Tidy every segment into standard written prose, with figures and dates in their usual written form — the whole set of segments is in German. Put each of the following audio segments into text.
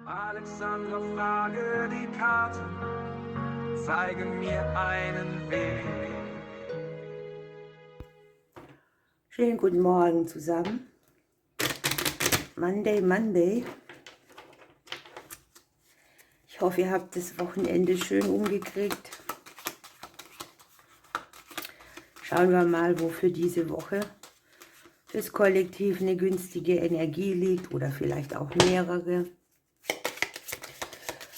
Alexandra, frage die Karte, zeige mir einen Weg. Schönen guten Morgen zusammen. Monday. Ich hoffe, ihr habt das Wochenende schön umgekriegt. Schauen wir mal, wo für diese Woche fürs Kollektiv eine günstige Energie liegt oder vielleicht auch mehrere.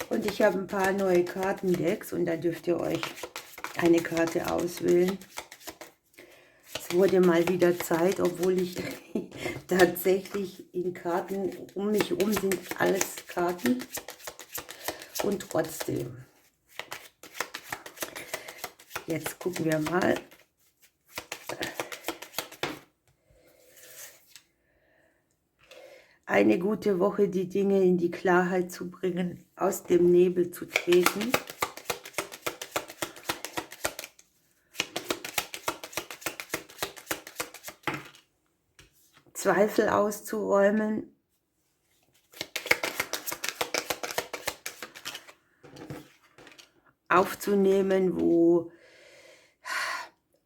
Und ich habe ein paar neue Kartendecks und da dürft ihr euch eine Karte auswählen. Es wurde mal wieder Zeit, obwohl ich tatsächlich in Karten um mich herum sind alles Karten. Und trotzdem. Jetzt gucken wir mal. Eine gute Woche, die Dinge in die Klarheit zu bringen, aus dem Nebel zu treten. Zweifel auszuräumen. Aufzunehmen, wo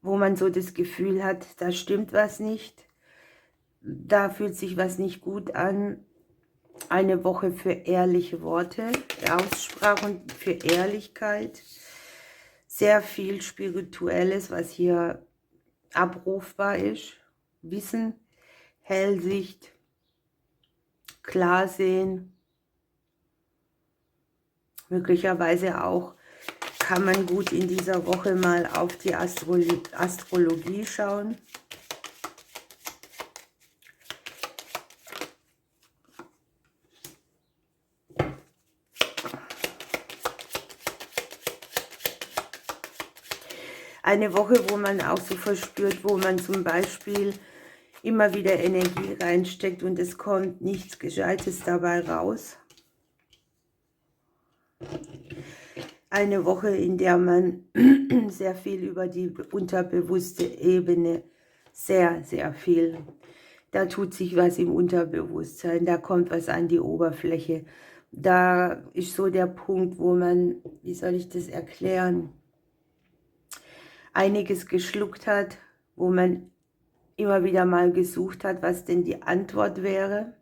man so das Gefühl hat, da stimmt was nicht. Da fühlt sich was nicht gut an. Eine Woche für ehrliche Worte, Aussprachen für Ehrlichkeit. Sehr viel Spirituelles, was hier abrufbar ist. Wissen, Hellsicht, Klarsehen. Möglicherweise auch kann man gut in dieser Woche mal auf die Astrologie schauen. Eine Woche, wo man auch so verspürt, wo man zum Beispiel immer wieder Energie reinsteckt und es kommt nichts Gescheites dabei raus. Eine Woche, in der man sehr viel über die unterbewusste Ebene, sehr viel, da tut sich was im Unterbewusstsein, da kommt was an die Oberfläche. Da ist so der Punkt, wo man, wie soll ich das erklären, einiges geschluckt hat, wo man immer wieder mal gesucht hat, was denn die Antwort wäre.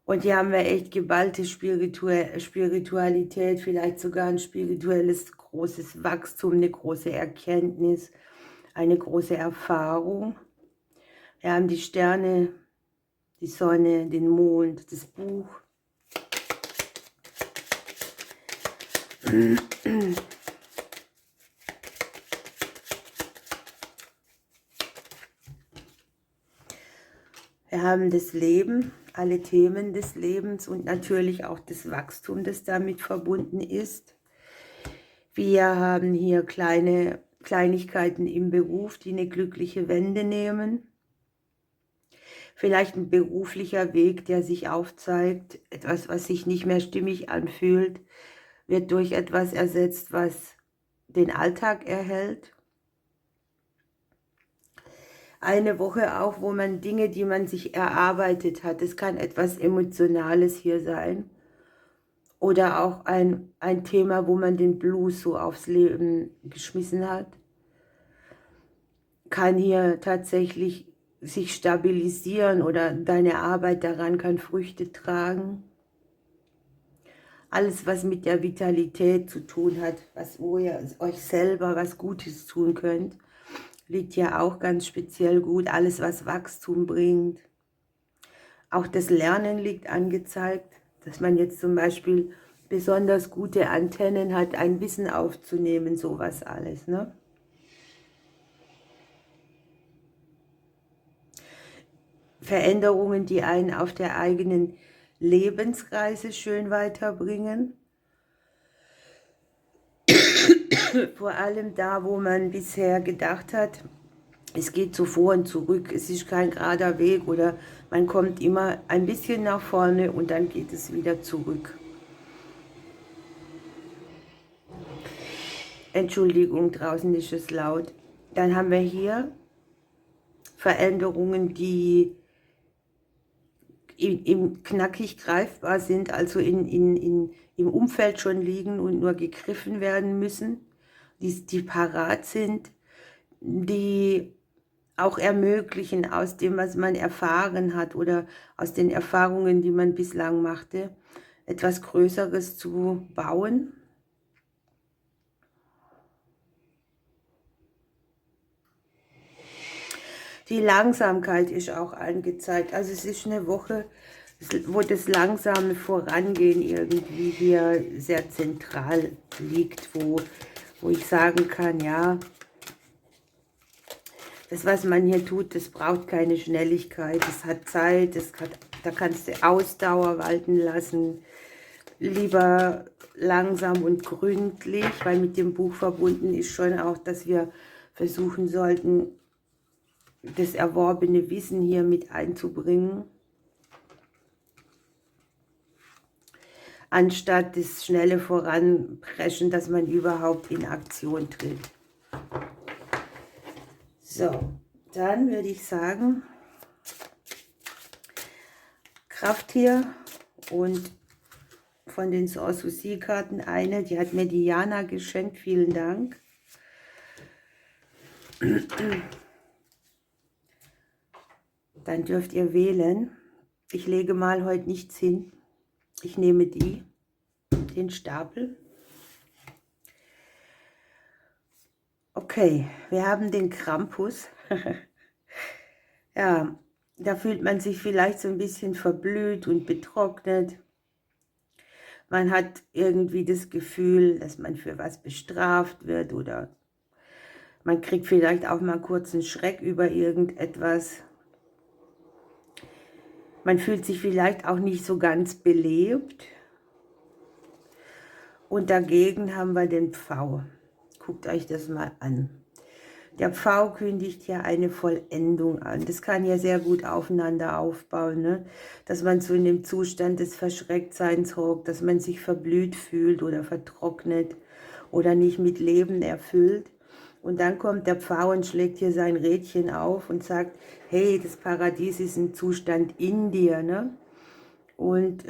Und hier haben wir echt geballte Spiritualität, vielleicht sogar ein spirituelles großes Wachstum, eine große Erkenntnis, eine große Erfahrung. Wir haben die Sterne, die Sonne, den Mond, das Buch. Wir haben das Leben, alle Themen des Lebens und natürlich auch das Wachstum, das damit verbunden ist. Wir haben hier Kleinigkeiten im Beruf, die eine glückliche Wende nehmen. Vielleicht ein beruflicher Weg, der sich aufzeigt, etwas, was sich nicht mehr stimmig anfühlt, wird durch etwas ersetzt, was den Alltag erhält. Eine Woche auch, wo man Dinge, die man sich erarbeitet hat, es kann etwas Emotionales hier sein. Oder auch ein Thema, wo man den Blues so aufs Leben geschmissen hat. Kann hier tatsächlich sich stabilisieren oder deine Arbeit daran kann Früchte tragen. Alles, was mit der Vitalität zu tun hat, wo ihr euch selber was Gutes tun könnt, liegt ja auch ganz speziell gut. Alles, was Wachstum bringt. Auch das Lernen liegt angezeigt, dass man jetzt zum Beispiel besonders gute Antennen hat, ein Wissen aufzunehmen, sowas alles, ne? Veränderungen, die einen auf der eigenen Lebensreise schön weiterbringen. Vor allem da, wo man bisher gedacht hat, es geht so vor und zurück, es ist kein gerader Weg oder man kommt immer ein bisschen nach vorne und dann geht es wieder zurück. Entschuldigung, draußen ist es laut. Dann haben wir hier Veränderungen, die im knackig greifbar sind, also im Umfeld schon liegen und nur gegriffen werden müssen, die parat sind, die auch ermöglichen, aus dem, was man erfahren hat oder aus den Erfahrungen, die man bislang machte, etwas Größeres zu bauen. Die Langsamkeit ist auch angezeigt. Also es ist eine Woche, wo das langsame Vorangehen irgendwie hier sehr zentral liegt, wo ich sagen kann, ja, das, was man hier tut, das braucht keine Schnelligkeit, das hat Zeit, da kannst du Ausdauer walten lassen, lieber langsam und gründlich, weil mit dem Buch verbunden ist schon auch, dass wir versuchen sollten, das erworbene Wissen hier mit einzubringen, anstatt das schnelle Voranpreschen, dass man überhaupt in Aktion tritt. So, dann würde ich sagen, Krafttier und von den Sanssouci-Karten eine, die hat mir Diana geschenkt, vielen Dank. Dann dürft ihr wählen. Ich lege mal heute nichts hin. Ich nehme den Stapel. Okay, wir haben den Krampus. Ja, da fühlt man sich vielleicht so ein bisschen verblüht und betrocknet. Man hat irgendwie das Gefühl, dass man für was bestraft wird oder man kriegt vielleicht auch mal kurz einen Schreck über irgendetwas. Man fühlt sich vielleicht auch nicht so ganz belebt. Und dagegen haben wir den Pfau. Guckt euch das mal an. Der Pfau kündigt ja eine Vollendung an. Das kann ja sehr gut aufeinander aufbauen, ne? Dass man so in dem Zustand des Verschrecktseins hockt, dass man sich verblüht fühlt oder vertrocknet oder nicht mit Leben erfüllt. Und dann kommt der Pfau und schlägt hier sein Rädchen auf und sagt, hey, das Paradies ist ein Zustand in dir, ne? Und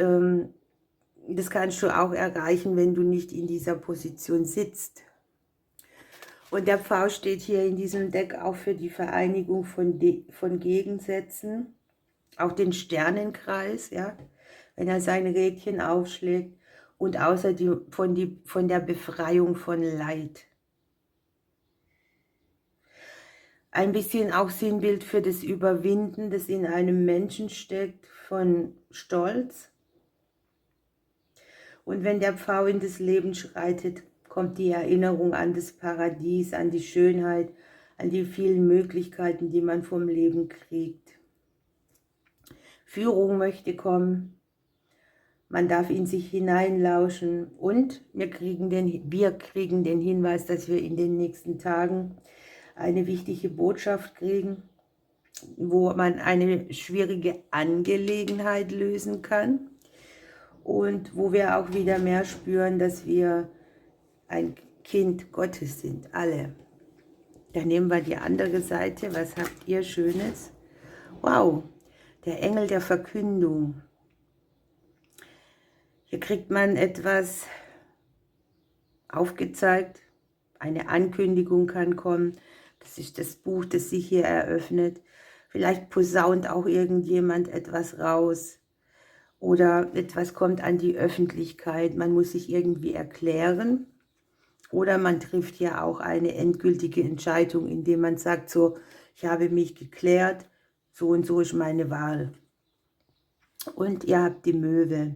das kannst du auch erreichen, wenn du nicht in dieser Position sitzt. Und der Pfau steht hier in diesem Deck auch für die Vereinigung von Gegensätzen, auch den Sternenkreis, ja, wenn er sein Rädchen aufschlägt, und außerdem von der Befreiung von Leid. Ein bisschen auch Sinnbild für das Überwinden, das in einem Menschen steckt, von Stolz. Und wenn der Pfau in das Leben schreitet, kommt die Erinnerung an das Paradies, an die Schönheit, an die vielen Möglichkeiten, die man vom Leben kriegt. Führung möchte kommen, man darf in sich hineinlauschen und wir kriegen den Hinweis, dass wir in den nächsten Tagen eine wichtige Botschaft kriegen, wo man eine schwierige Angelegenheit lösen kann und wo wir auch wieder mehr spüren, dass wir ein Kind Gottes sind, alle. Dann nehmen wir die andere Seite. Was habt ihr Schönes? Wow, der Engel der Verkündung. Hier kriegt man etwas aufgezeigt. Eine Ankündigung kann kommen. Das ist das Buch, das sich hier eröffnet. Vielleicht posaunt auch irgendjemand etwas raus. Oder etwas kommt an die Öffentlichkeit. Man muss sich irgendwie erklären. Oder man trifft ja auch eine endgültige Entscheidung, indem man sagt, so, ich habe mich geklärt, so und so ist meine Wahl. Und ihr habt die Möwe.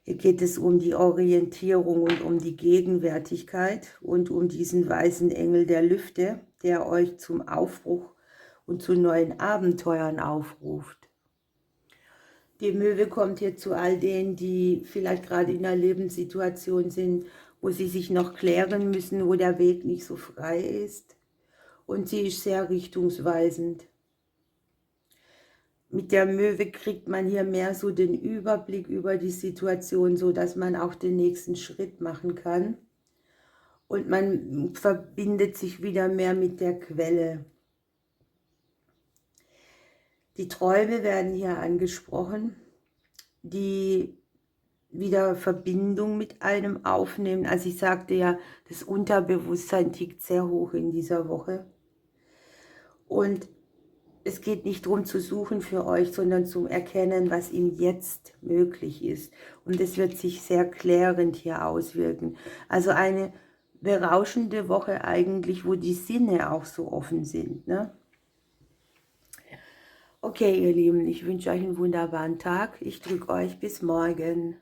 Hier geht es um die Orientierung und um die Gegenwärtigkeit und um diesen weißen Engel der Lüfte, der euch zum Aufbruch und zu neuen Abenteuern aufruft. Die Möwe kommt hier zu all denen, die vielleicht gerade in einer Lebenssituation sind, wo sie sich noch klären müssen, wo der Weg nicht so frei ist. Und sie ist sehr richtungsweisend. Mit der Möwe kriegt man hier mehr so den Überblick über die Situation, so dass man auch den nächsten Schritt machen kann. Und man verbindet sich wieder mehr mit der Quelle. Die Träume werden hier angesprochen, die wieder Verbindung mit einem aufnehmen. Also ich sagte ja, das Unterbewusstsein tickt sehr hoch in dieser Woche. Und es geht nicht darum zu suchen für euch, sondern zum Erkennen, was ihm jetzt möglich ist. Und es wird sich sehr klärend hier auswirken. Also eine berauschende Woche eigentlich, wo die Sinne auch so offen sind, ne? Okay, ihr Lieben, ich wünsche euch einen wunderbaren Tag. Ich drücke euch bis morgen.